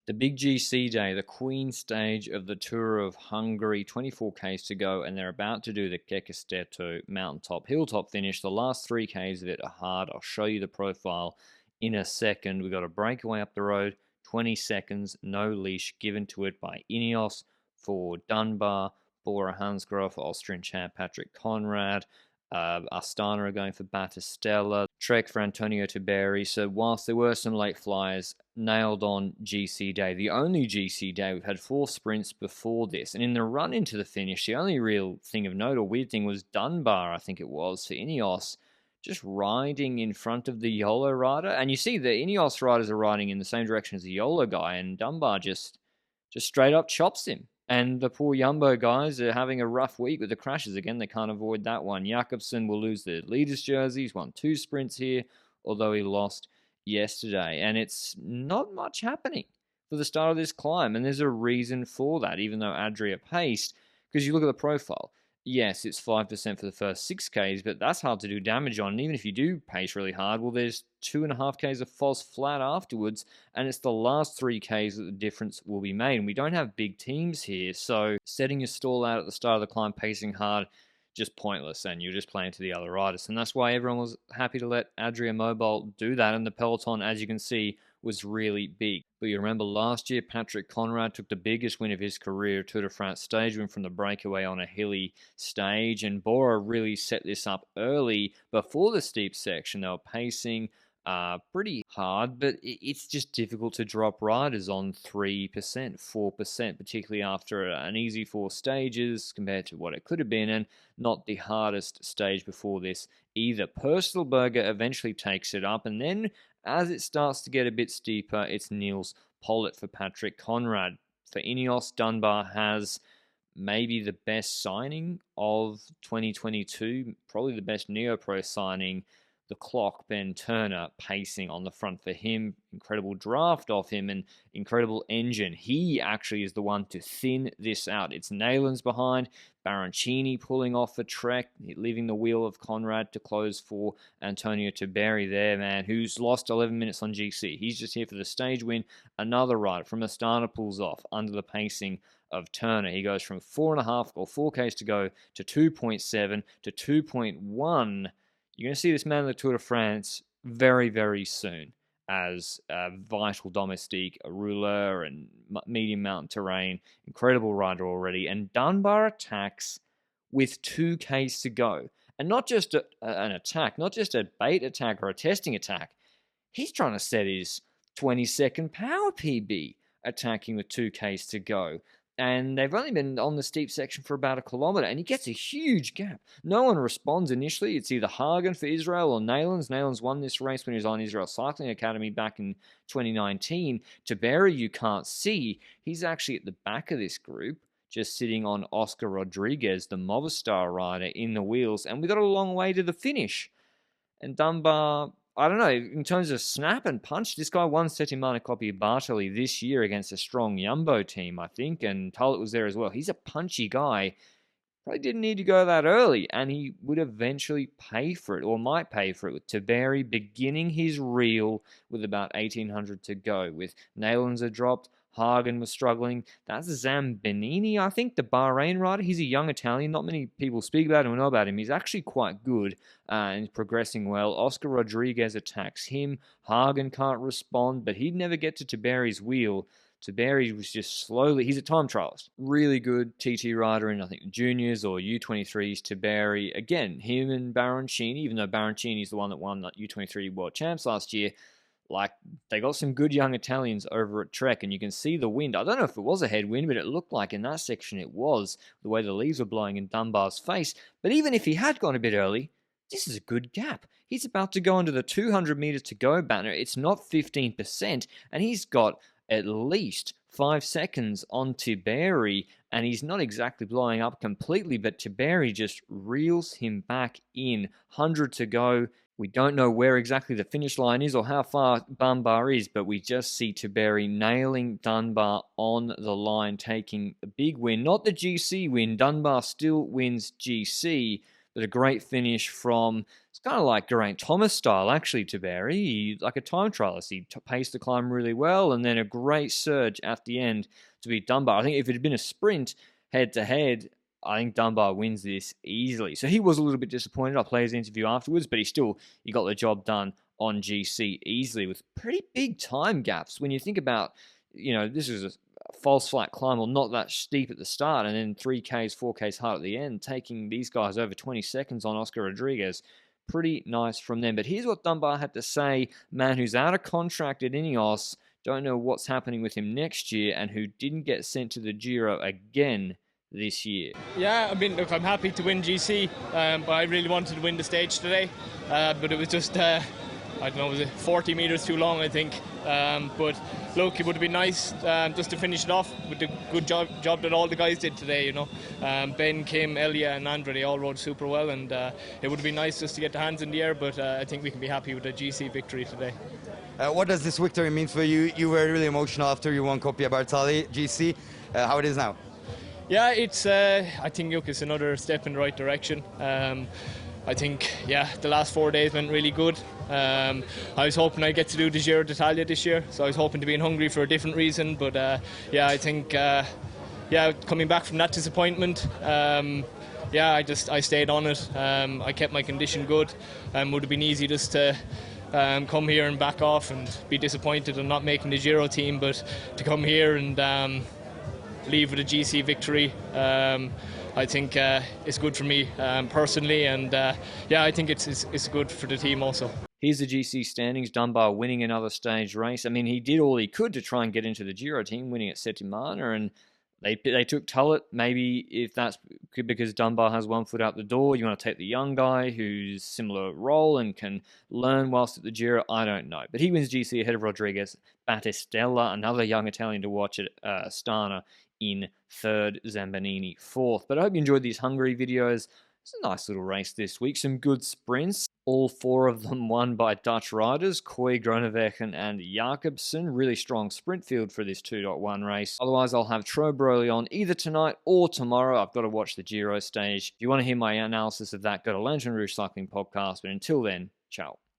The big GC day, the Queen stage of the Tour of Hungary, 24Ks to go, and they're about to do the Kekesteto mountaintop hilltop finish. The last 3Ks of it are hard. I'll show you the profile in a second. We've got a breakaway up the road, 20 seconds, no leash given to it by INEOS for Dunbar, Bora Hansgrohe for Austrian champ Patrick Konrad. Astana are going for Battistella, Trek for Antonio Tiberi. So whilst there were some late flyers, nailed on GC day. The only GC day, we've had 4 sprints before this. And in the run into the finish, the only real thing of note or weird thing was Dunbar, I think it was, for INEOS, just riding in front of the YOLO rider. And you see the INEOS riders are riding in the same direction as the YOLO guy, and Dunbar just straight up chops him. And the poor Jumbo guys are having a rough week with the crashes again. They can't avoid that one. Jakobsen will lose the leader's jersey. He's won 2 sprints here, although he lost yesterday. And it's not much happening for the start of this climb. And there's a reason for that, even though Adria paced, because you look at the profile. Yes, it's 5% for the first 6Ks, but that's hard to do damage on. And even if you do pace really hard, well, there's 2.5Ks of false flat afterwards, and it's the last 3Ks that the difference will be made. And we don't have big teams here, so setting your stall out at the start of the climb, pacing hard, just pointless, and you're just playing to the other riders. And that's why everyone was happy to let Adria Mobile do that, and the peloton, as you can see, was really big. But you remember last year, Patrick Konrad took the biggest win of his career, Tour de France stage win from the breakaway on a hilly stage, and Bora really set this up early before the steep section. They were pacing pretty hard, but it's just difficult to drop riders on 3%, 4%, particularly after an easy 4 stages compared to what it could have been, and not the hardest stage before this either. Purcellberger eventually takes it up, and then as it starts to get a bit steeper, it's Niels Pollitt for Patrick Konrad. For INEOS, Dunbar has maybe the best signing of 2022, probably the best Neo-Pro signing. The clock, Ben Turner, pacing on the front for him. Incredible draft off him and incredible engine. He actually is the one to thin this out. It's Neylands behind, Baroncini pulling off for Trek, leaving the wheel of Konrad to close for Antonio Tiberi there, man, who's lost 11 minutes on GC. He's just here for the stage win. Another rider from Astana pulls off under the pacing of Turner. He goes from 4.5 or 4Ks to go to 2.7 to 2.1. You're going to see this man in the Tour de France very, very soon as a vital domestique, a rouleur, and medium mountain terrain. Incredible rider already. And Dunbar attacks with 2Ks to go. And not just an attack, not just a bait attack or a testing attack. He's trying to set his 20-second power PB attacking with 2Ks to go. And they've only been on the steep section for about 1 kilometre, and he gets a huge gap. No one responds initially. It's either Hagen for Israel or Neylands. Neylands won this race when he was on Israel Cycling Academy back in 2019. Tiberi, you can't see. He's actually at the back of this group, just sitting on Oscar Rodriguez, the Movistar rider, in the wheels. And we got a long way to the finish. And Dunbar, I don't know, in terms of snap and punch, this guy won Settimana Coppi Bartoli this year against a strong Jumbo team, I think, and Tullet was there as well. He's a punchy guy. Probably didn't need to go that early, and he would eventually pay for it, or might pay for it, with Tiberi beginning his reel with about 1,800 to go. With Neylands are dropped, Hagen was struggling. That's Zambonini, I think, the Bahrain rider. He's a young Italian. Not many people speak about him or know about him. He's actually quite good and progressing well. Oscar Rodriguez attacks him. Hagen can't respond, but he'd never get to Tiberi's wheel. Tiberi was just slowly, he's a time trialist. Really good TT rider in, I think, juniors or U23s. Tiberi, again, him and Baroncini, even though Baroncini's the one that won the U23 World Champs last year, like, they got some good young Italians over at Trek, and you can see the wind. I don't know if it was a headwind, but it looked like in that section it was, the way the leaves were blowing in Dunbar's face. But even if he had gone a bit early, this is a good gap. He's about to go into the 200 meters to go banner. It's not 15%, and he's got at least 5 seconds on Tiberi, and he's not exactly blowing up completely, but Tiberi just reels him back in. 100 to go. We don't know where exactly the finish line is or how far Dunbar is, but we just see Tiberi nailing Dunbar on the line, taking a big win. Not the GC win. Dunbar still wins GC, but a great finish from, it's kind of like Geraint Thomas style, actually, to Barry. Like a time trialist. He paced the climb really well, and then a great surge at the end to beat Dunbar. I think if it had been a sprint head-to-head, I think Dunbar wins this easily. So he was a little bit disappointed. I played his interview afterwards, but he got the job done on GC easily with pretty big time gaps. When you think about, this is a false flat climb, or not that steep at the start, and then 3Ks, 4Ks hard at the end, taking these guys over 20 seconds on Oscar Rodriguez. Pretty nice from them. But here's what Dunbar had to say. Man who's out of contract at INEOS, don't know what's happening with him next year, and who didn't get sent to the Giro again this year. Yeah, I mean, look, I'm happy to win GC, but I really wanted to win the stage today. But it was just, I don't know, was it 40 metres too long, I think. But look, it would have been nice just to finish it off with the good job that all the guys did today, Ben, Kim, Elia and Andre, they all rode super well, and it would have been nice just to get the hands in the air, but I think we can be happy with the GC victory today. What does this victory mean for you? You were really emotional after you won Copia Bartali GC. How it is now? Yeah, it's. I think it's another step in the right direction. I think, the last 4 days went really good. I was hoping I'd get to do the Giro d'Italia this year, so I was hoping to be in Hungary for a different reason. But I think, coming back from that disappointment, I stayed on it. I kept my condition good. Would have been easy just to come here and back off and be disappointed in not making the Giro team, but to come here and leave with a GC victory, I think it's good for me personally, and I think it's good for the team also. Here's the GC standings. Dunbar winning another stage race. I mean, he did all he could to try and get into the Giro team, winning at Settimana, and they took Tullett. Maybe if that's because Dunbar has 1 foot out the door, you want to take the young guy who's similar role and can learn whilst at the Giro. I don't know. But he wins GC ahead of Rodriguez. Battistella, another young Italian to watch at Astana, in 3rd, Zambanini 4th. But I hope you enjoyed these Hungary videos. It's a nice little race this week. Some good sprints. All 4 of them won by Dutch riders, Kooi, Groenewegen and Jacobsen. Really strong sprint field for this 2.1 race. Otherwise, I'll have Tro Broly on either tonight or tomorrow. I've got to watch the Giro stage. If you want to hear my analysis of that, go to Lanterne Rouge Cycling Podcast. But until then, ciao.